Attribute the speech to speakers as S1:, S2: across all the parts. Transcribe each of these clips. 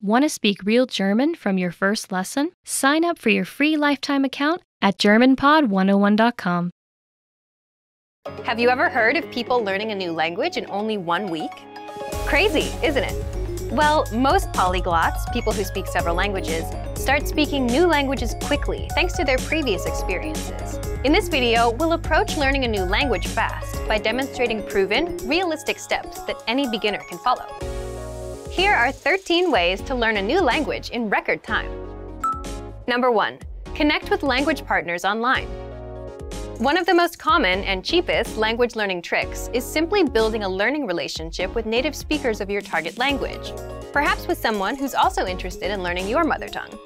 S1: Want to speak real German from your first lesson? Sign up for your free lifetime account at GermanPod101.com.
S2: Have you ever heard of people learning a new language in only 1 week? Crazy, isn't it? Well, most polyglots, people who speak several languages, start speaking new languages quickly thanks to their previous experiences. In this video, we'll approach learning a new language fast by demonstrating proven, realistic steps that any beginner can follow. Here are 13 ways to learn a new language in record time. Number 1. Connect with language partners online. One of the most common and cheapest language learning tricks is simply building a learning relationship with native speakers of your target language, perhaps with someone who's also interested in learning your mother tongue.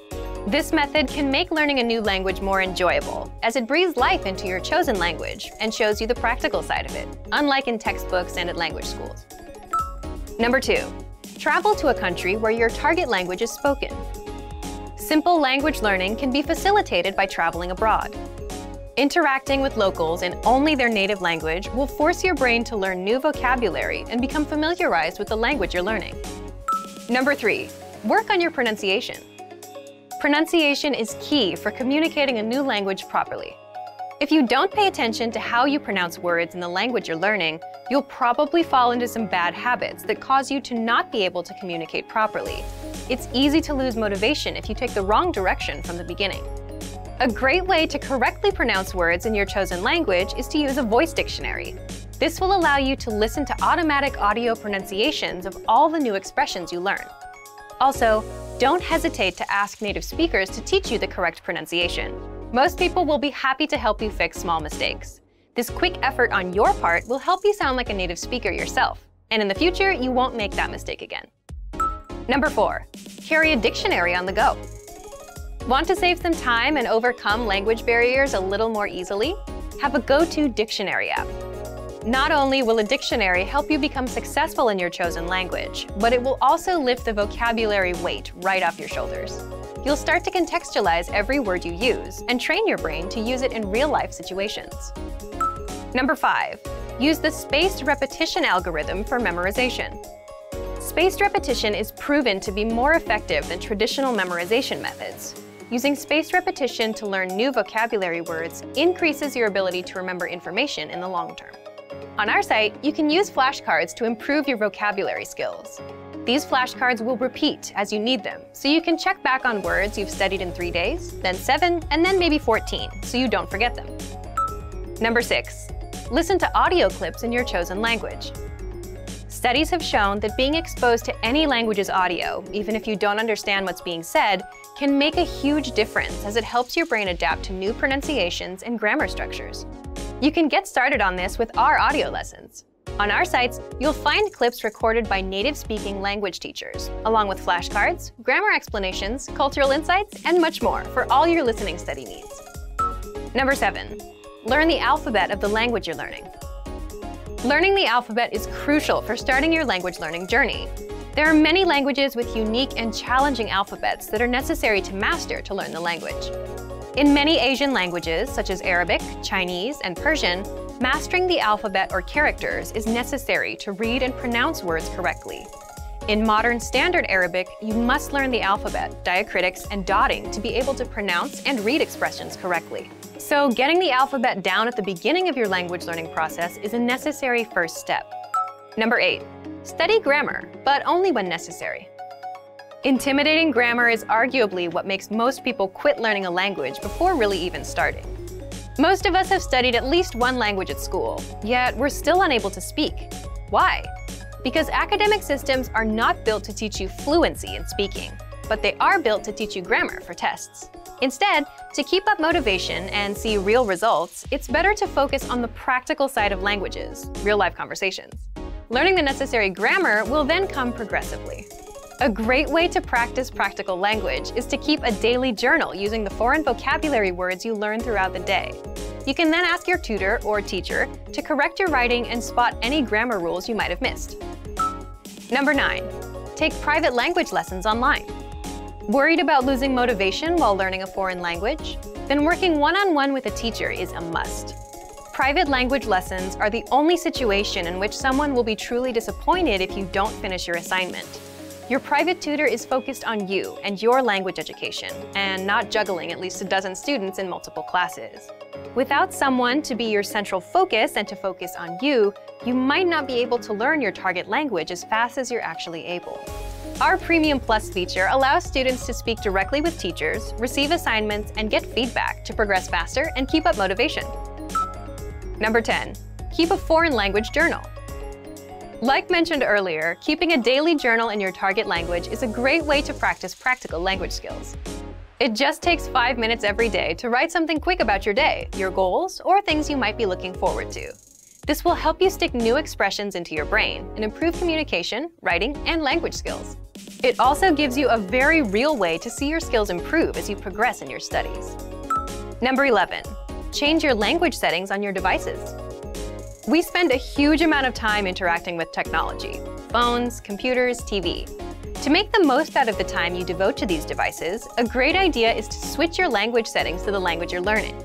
S2: This method can make learning a new language more enjoyable, as it breathes life into your chosen language and shows you the practical side of it, unlike in textbooks and at language schools. Number 2. Travel to a country where your target language is spoken. Simple language learning can be facilitated by traveling abroad. Interacting with locals in only their native language will force your brain to learn new vocabulary and become familiarized with the language you're learning. Number 3. Work on your pronunciation. Pronunciation is key for communicating a new language properly. If you don't pay attention to how you pronounce words in the language you're learning, you'll probably fall into some bad habits that cause you to not be able to communicate properly. It's easy to lose motivation if you take the wrong direction from the beginning. A great way to correctly pronounce words in your chosen language is to use a voice dictionary. This will allow you to listen to automatic audio pronunciations of all the new expressions you learn. Also, don't hesitate to ask native speakers to teach you the correct pronunciation. Most people will be happy to help you fix small mistakes. This quick effort on your part will help you sound like a native speaker yourself, and in the future, you won't make that mistake again. Number 4. Carry a dictionary on the go. Want to save some time and overcome language barriers a little more easily? Have a go-to dictionary app. Not only will a dictionary help you become successful in your chosen language, but it will also lift the vocabulary weight right off your shoulders. You'll start to contextualize every word you use and train your brain to use it in real-life situations. Number 5. Use the spaced repetition algorithm for memorization. Spaced repetition is proven to be more effective than traditional memorization methods. Using spaced repetition to learn new vocabulary words increases your ability to remember information in the long term. On our site, you can use flashcards to improve your vocabulary skills. These flashcards will repeat as you need them, so you can check back on words you've studied in 3 days, then 7, and then maybe 14, so you don't forget them. Number 6. Listen to audio clips in your chosen language. Studies have shown that being exposed to any language's audio, even if you don't understand what's being said, can make a huge difference as it helps your brain adapt to new pronunciations and grammar structures. You can get started on this with our audio lessons. On our sites, you'll find clips recorded by native-speaking language teachers, along with flashcards, grammar explanations, cultural insights, and much more for all your listening study needs. Number 7. Learn the alphabet of the language you're learning. Learning the alphabet is crucial for starting your language learning journey. There are many languages with unique and challenging alphabets that are necessary to master to learn the language. In many Asian languages, such as Arabic, Chinese, and Persian, mastering the alphabet or characters is necessary to read and pronounce words correctly. In modern Standard Arabic, you must learn the alphabet, diacritics, and dotting to be able to pronounce and read expressions correctly. So getting the alphabet down at the beginning of your language learning process is a necessary first step. Number 8. Study grammar, but only when necessary. Intimidating grammar is arguably what makes most people quit learning a language before really even starting. Most of us have studied at least one language at school, yet we're still unable to speak. Why? Because academic systems are not built to teach you fluency in speaking, but they are built to teach you grammar for tests. Instead, to keep up motivation and see real results, it's better to focus on the practical side of languages, real-life conversations. Learning the necessary grammar will then come progressively. A great way to practice practical language is to keep a daily journal using the foreign vocabulary words you learn throughout the day. You can then ask your tutor or teacher to correct your writing and spot any grammar rules you might have missed. Number 9. Take private language lessons online. Worried about losing motivation while learning a foreign language? Then working one-on-one with a teacher is a must. Private language lessons are the only situation in which someone will be truly disappointed if you don't finish your assignment. Your private tutor is focused on you and your language education, and not juggling at least a dozen students in multiple classes. Without someone to be your central focus and to focus on you, you might not be able to learn your target language as fast as you're actually able. Our Premium Plus feature allows students to speak directly with teachers, receive assignments, and get feedback to progress faster and keep up motivation. Number 10. Keep a foreign language journal. Like mentioned earlier, keeping a daily journal in your target language is a great way to practice practical language skills. It just takes 5 minutes every day to write something quick about your day, your goals, or things you might be looking forward to. This will help you stick new expressions into your brain and improve communication, writing, and language skills. It also gives you a very real way to see your skills improve as you progress in your studies. Number 11. Change your language settings on your devices. We spend a huge amount of time interacting with technology: phones, computers, TV. To make the most out of the time you devote to these devices, a great idea is to switch your language settings to the language you're learning.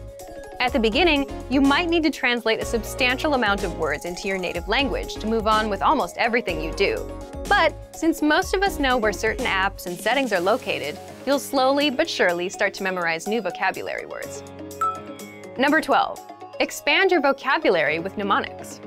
S2: At the beginning, you might need to translate a substantial amount of words into your native language to move on with almost everything you do. But since most of us know where certain apps and settings are located, you'll slowly but surely start to memorize new vocabulary words. Number 12. Expand your vocabulary with mnemonics.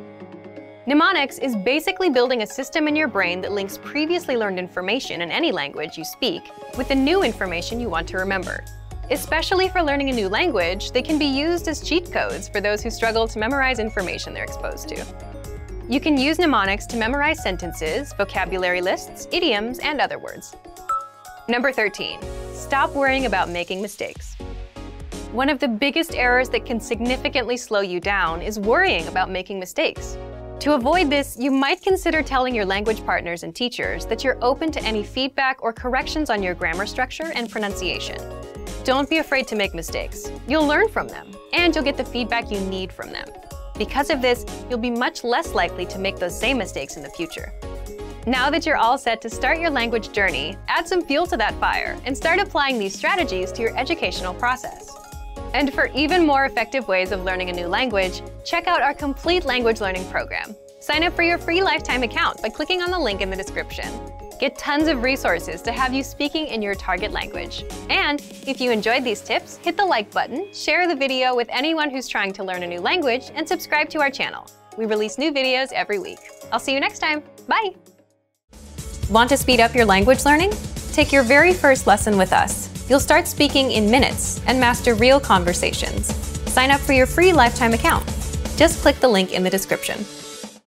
S2: Mnemonics is basically building a system in your brain that links previously learned information in any language you speak with the new information you want to remember. Especially for learning a new language, they can be used as cheat codes for those who struggle to memorize information they're exposed to. You can use mnemonics to memorize sentences, vocabulary lists, idioms, and other words. Number 13. Stop worrying about making mistakes. One of the biggest errors that can significantly slow you down is worrying about making mistakes. To avoid this, you might consider telling your language partners and teachers that you're open to any feedback or corrections on your grammar structure and pronunciation. Don't be afraid to make mistakes. You'll learn from them, and you'll get the feedback you need from them. Because of this, you'll be much less likely to make those same mistakes in the future. Now that you're all set to start your language journey, add some fuel to that fire and start applying these strategies to your educational process. And for even more effective ways of learning a new language, check out our complete language learning program. Sign up for your free lifetime account by clicking on the link in the description. Get tons of resources to have you speaking in your target language. And if you enjoyed these tips, hit the like button, share the video with anyone who's trying to learn a new language, and subscribe to our channel. We release new videos every week. I'll see you next time. Bye! Want to speed up your language learning? Take your very first lesson with us. You'll start speaking in minutes and master real conversations. Sign up for your free lifetime account. Just click the link in the description.